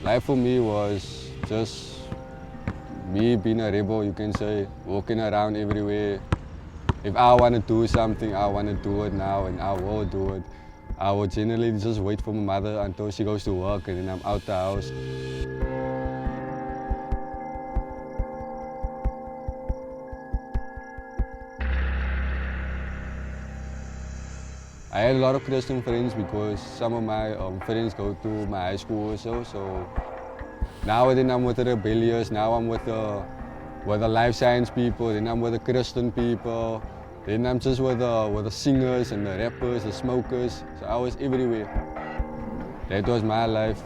Life for me was just me being a rebel, you can say, walking around everywhere. If I want to do something, I want to do it now and I will do it. I will generally just wait for my mother until she goes to work and then I'm out the house. I had a lot of Christian friends because some of my friends go to my high school also. So now then I'm with the Rebellious, now I'm with the life science people, then I'm with the Christian people, then I'm just with the singers and the rappers, the smokers. So I was everywhere. That was my life.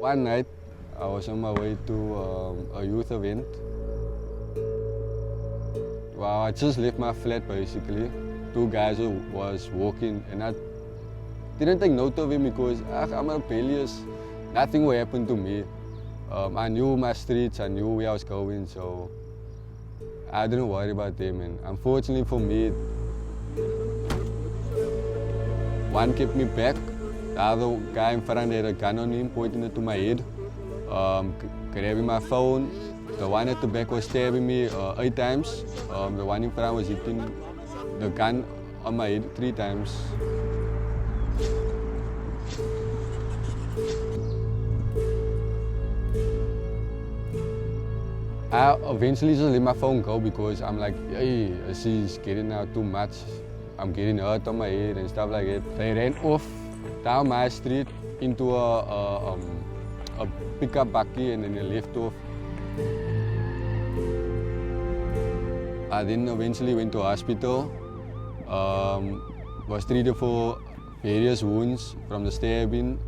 One night, I was on my way to a youth event. Well, I just left my flat basically. Two guys was walking and I didn't take note of him because I'm rebellious. Nothing will happen to me. I knew my streets, I knew where I was going, so I didn't worry about them. And unfortunately for me, one kept me back. The other guy in front had a gun on him, pointing it to my head, grabbing my phone. The one at the back was stabbing me 8 times. The one in front was hitting the gun on my head 3 times. I eventually just let my phone go because I'm like, hey, she's getting out too much. I'm getting hurt on my head and stuff like that. They ran off down my street into a pickup bakkie and then they left off. I then eventually went to hospital, was treated for various wounds from the stabbing.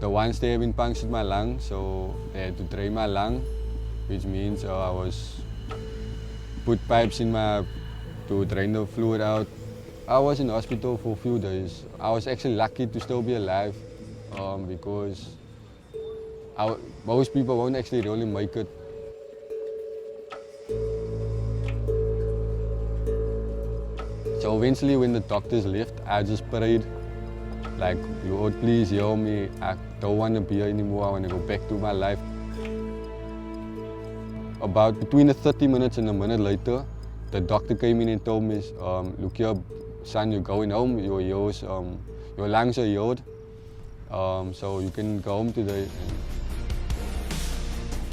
The one stabbing punctured my lung, so they had to drain my lung, which means I was put pipes in to drain the fluid out. I was in hospital for a few days. I was actually lucky to still be alive because most people won't actually really make it. So eventually when the doctors left, I just prayed, like, Lord, please heal me. I don't want to be here anymore. I want to go back to my life. About between 30 minutes and a minute later, the doctor came in and told me, look here, son, you're going home. Your lungs are healed, so you can go home today.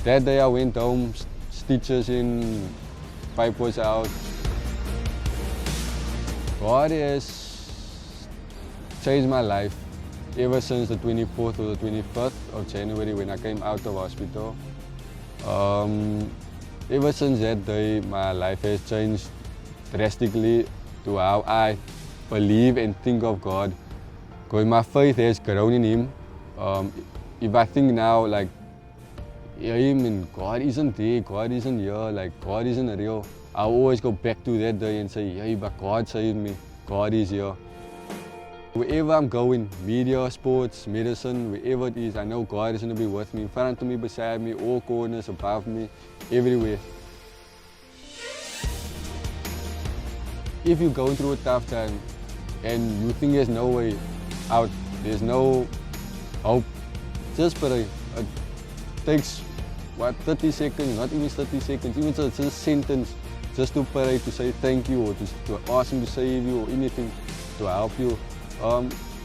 That day I went home, stitches in, pipe was out. God has changed my life ever since the 24th or the 25th of January when I came out of hospital. Ever since that day, my life has changed drastically to how I believe and think of God. Because my faith has grown in Him. If I think now, like, Him and God isn't there, God isn't here, like, God isn't real, I'll always go back to that day and say, hey, but God saved me, God is here. Wherever I'm going, media, sports, medicine, wherever it is, I know God is going to be with me, in front of me, beside me, all corners, above me, everywhere. If you're going through a tough time and you think there's no way out, there's no hope, just pray. It takes, 30 seconds, not even 30 seconds, even just a sentence, just to pray, to say thank you, or to ask Him to save you, or anything to help you.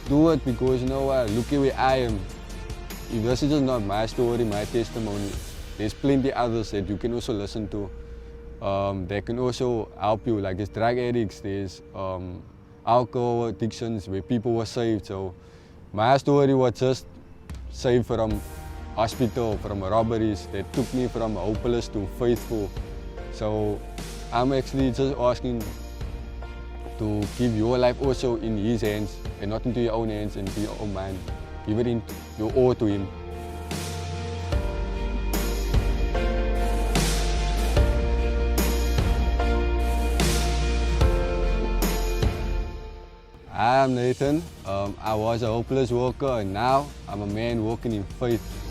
Do it because you know what, look at where I am. If this is just not my story, my testimony, there's plenty others that you can also listen to. That can also help you, like there's drug addicts, there's alcohol addictions where people were saved. So my story was just saved from hospital, from robberies that took me from hopeless to faithful. So I'm actually just asking to give your life also in His hands and not into your own hands and into your own mind. Give it in your all to Him. I'm Nathan. I was a hopeless walker and now I'm a man walking in faith.